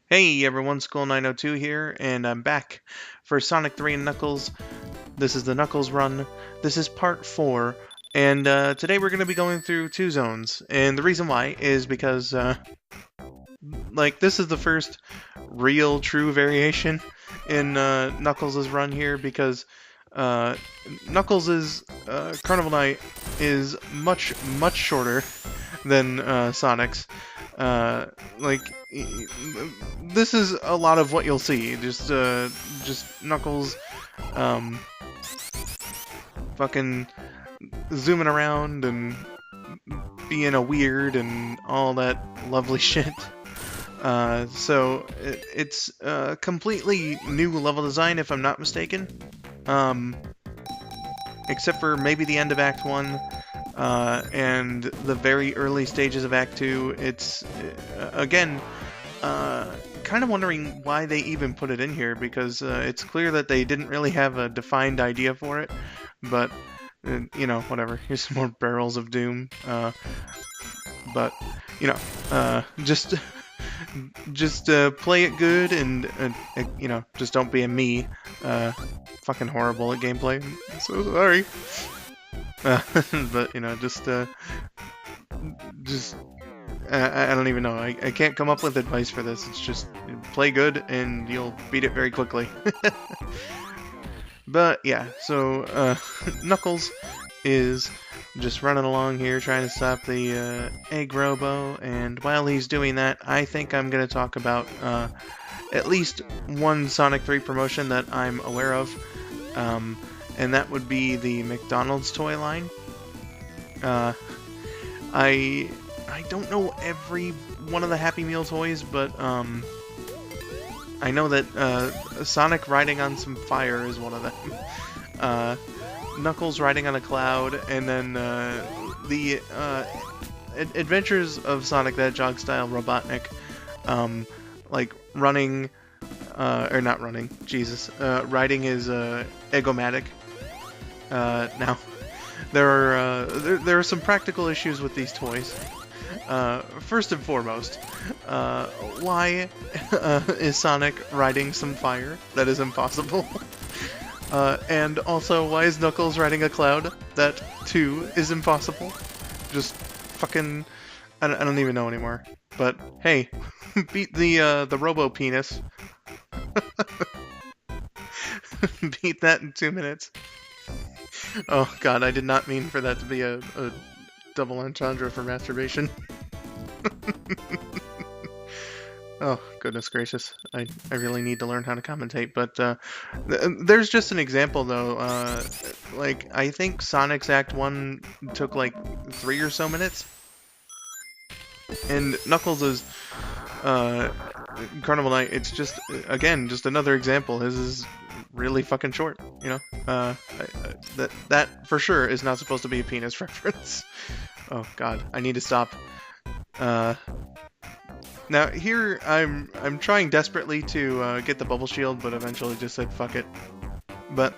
Hey everyone, Skull902 here, and I'm back for Sonic 3 and Knuckles. This is the Knuckles run. This is part 4, and today we're going to be going through two zones. And the reason why is because, this is the first real, true variation in Knuckles' run here, because Knuckles' Carnival Night is much, much shorter than Sonic's. Like, this is a lot of what you'll see. Just Knuckles, fucking zooming around and being a weird and all that lovely shit. It's a completely new level design, if I'm not mistaken. Except for maybe the end of Act 1. And the very early stages of Act 2, it's, again, kind of wondering why they even put it in here, because it's clear that they didn't really have a defined idea for it, but, whatever. Here's some more Barrels of Doom, but, just play it good and, just don't be a me. Fucking horrible at gameplay. I'm so sorry. But I don't even know. I can't come up with advice for this. It's just play good and you'll beat it very quickly. But yeah, so Knuckles is just running along here trying to stop the EggRobo, and while he's doing that, I think I'm going to talk about at least one Sonic 3 promotion that I'm aware of. And that would be the McDonald's toy line. I don't know every one of the Happy Meal toys, but I know that Sonic riding on some fire is one of them. Knuckles riding on a cloud, and then the Adventures of Sonic the Hedgehog style Robotnik, like running, or not running, Jesus, riding his Eggomatic. Now, there are some practical issues with these toys. First and foremost, why is Sonic riding some fire? That is impossible. And also, why is Knuckles riding a cloud? That, too, is impossible. Just fucking... I don't even know anymore. But, hey, beat the Robo-Penis. Beat that in 2 minutes. Oh god, I did not mean for that to be a double entendre for masturbation. Oh, goodness gracious. I really need to learn how to commentate, but there's just an example, though. I think Sonic's Act 1 took, 3 or so minutes. And Knuckles' Carnival Night, it's just, again, just another example. His is really fucking short, that for sure is not supposed to be a penis reference. Oh god, I need to stop. Now here I'm trying desperately to get the bubble shield, but eventually just said fuck it. But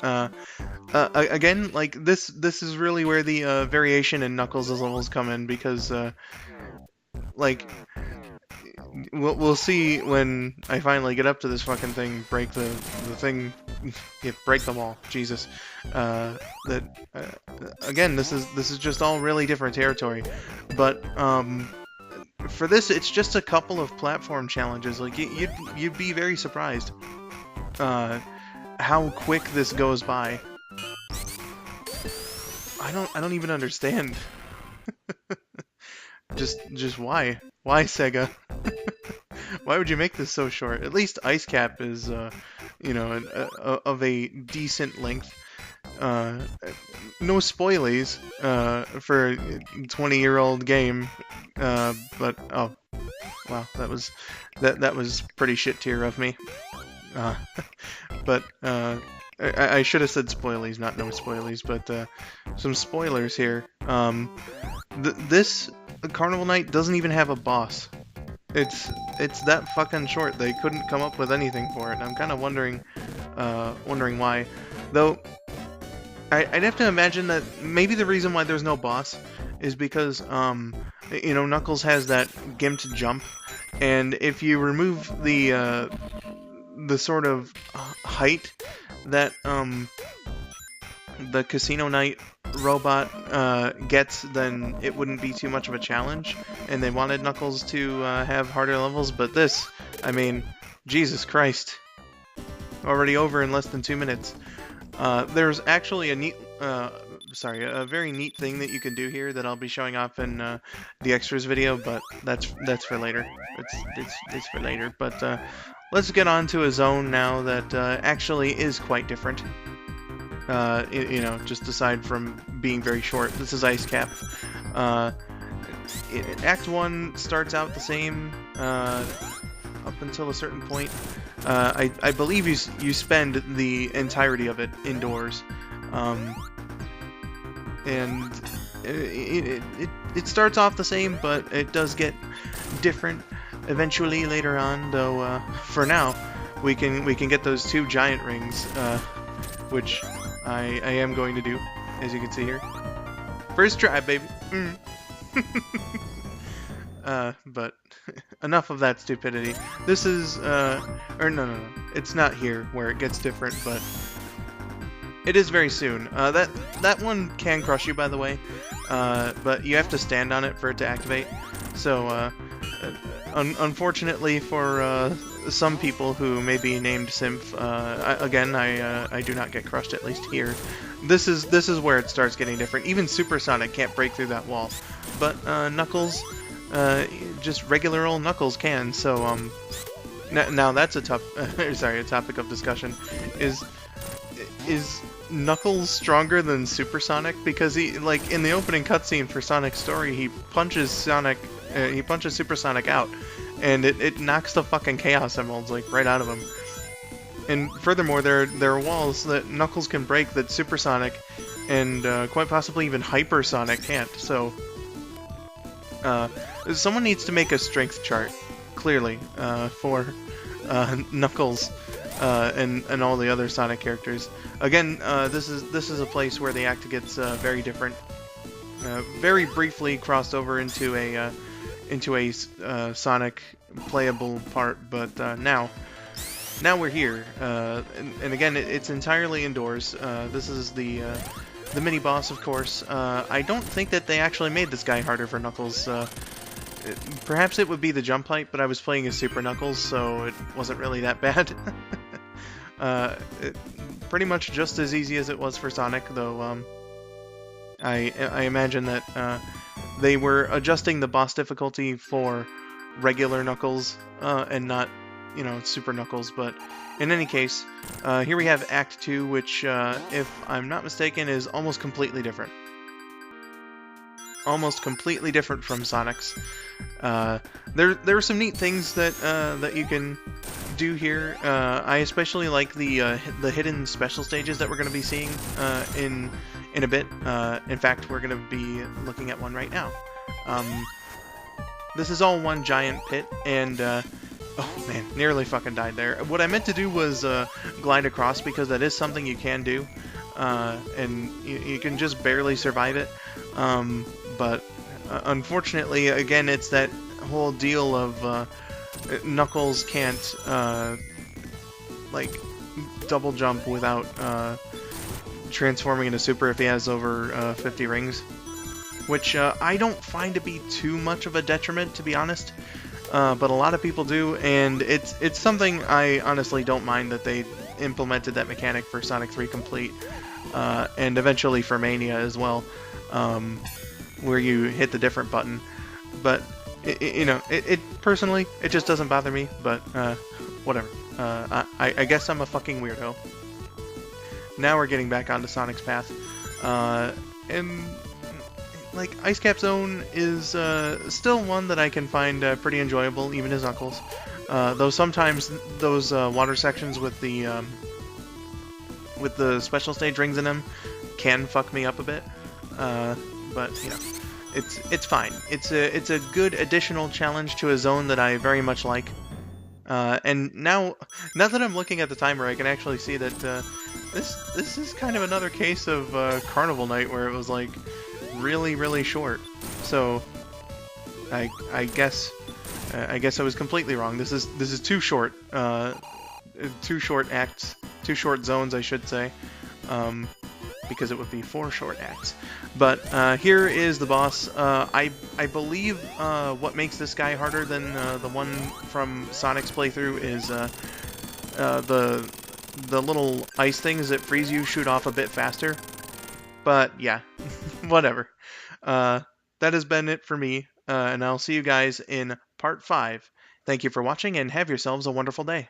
again, this is really where the variation in Knuckles' levels come in, because we'll see when I finally get up to this fucking thing, break the thing, break them all. Jesus. Again, this is just all really different territory. But for this, it's just a couple of platform challenges. You'd be very surprised how quick this goes by. I don't even understand. Just why? Why, Sega? Why would you make this so short? At least Ice Cap is, of a decent length. No spoilies for a 20-year-old game. But oh, wow, that was pretty shit tier of me. But I should have said spoilies, not no spoilies. But some spoilers here. This Carnival Night doesn't even have a boss. It's that fucking short. They couldn't come up with anything for it, and I'm kind of wondering why. Though, I'd have to imagine that maybe the reason why there's no boss is because, Knuckles has that gimped jump, And if you remove the sort of height that the Casino Knight robot gets, then it wouldn't be too much of a challenge. And they wanted Knuckles to have harder levels, but this, I mean, Jesus Christ. Already over in less than 2 minutes. There's actually a neat, a very neat thing that you can do here that I'll be showing off in the extras video, but that's for later. It's for later. But let's get on to a zone now that actually is quite different. You know, just aside from being very short. This is Ice Cap. Act 1 starts out the same up until a certain point. I believe you spend the entirety of it indoors, and it starts off the same, but it does get different eventually later on. Though for now, we can get those 2 giant rings, which I am going to do, as you can see here. First try, baby. But enough of that stupidity. This is, or no, it's not here where it gets different, but it is very soon. That one can crush you, by the way, but you have to stand on it for it to activate. So, unfortunately for some people who may be named Symph, again, I do not get crushed, at least here. This is where it starts getting different. Even Supersonic can't break through that wall, but Knuckles. Just regular old Knuckles can. So now that's a topic of discussion. Is Knuckles stronger than Supersonic? Because he, like, in the opening cutscene for Sonic's story, he punches Supersonic out, and it knocks the fucking Chaos Emeralds like right out of him. And furthermore, there are walls that Knuckles can break that Supersonic and quite possibly even Hypersonic can't. So someone needs to make a strength chart, clearly, for Knuckles and all the other Sonic characters. Again, this is a place where the act gets very different. Very briefly crossed over into a Sonic playable part, but now we're here. And again, it's entirely indoors. This is the mini boss, of course. I don't think that they actually made this guy harder for Knuckles. Perhaps it would be the jump height, but I was playing as Super Knuckles, so it wasn't really that bad. Pretty much just as easy as it was for Sonic, though. I imagine that they were adjusting the boss difficulty for regular Knuckles and not, you know, Super Knuckles. But in any case, here we have Act 2, which, if I'm not mistaken, is almost completely different. Almost completely different from Sonic's. There are some neat things that you can do here. I especially like the hidden special stages that we're going to be seeing in a bit. In fact, we're going to be looking at one right now. This is all one giant pit, and oh man, nearly fucking died there. What I meant to do was glide across, because that is something you can do, and you can just barely survive it. But unfortunately, again, it's that whole deal of Knuckles can't like double jump without transforming into Super if he has over 50 rings, which I don't find to be too much of a detriment, to be honest. But a lot of people do, and it's something I honestly don't mind that they implemented that mechanic for Sonic 3 Complete, and eventually for Mania as well. Where you hit the different button, but you know, personally, it just doesn't bother me. But whatever. I guess I'm a fucking weirdo. Now we're getting back onto Sonic's path, and like Ice Cap Zone is still one that I can find pretty enjoyable, even as Knuckles. Though sometimes those water sections with the special stage rings in them can fuck me up a bit. But you know, it's fine. It's a good additional challenge to a zone that I very much like. And now that I'm looking at the timer, I can actually see that this is kind of another case of Carnival Night where it was like really short. So I guess I guess I was completely wrong. This is too short. Two short acts, two short zones, I should say, because it would be 4 short acts. But here is the boss. I believe what makes this guy harder than the one from Sonic's playthrough is the little ice things that freeze you shoot off a bit faster. But yeah, whatever. That has been it for me, and I'll see you guys in part 5. Thank you for watching, and have yourselves a wonderful day.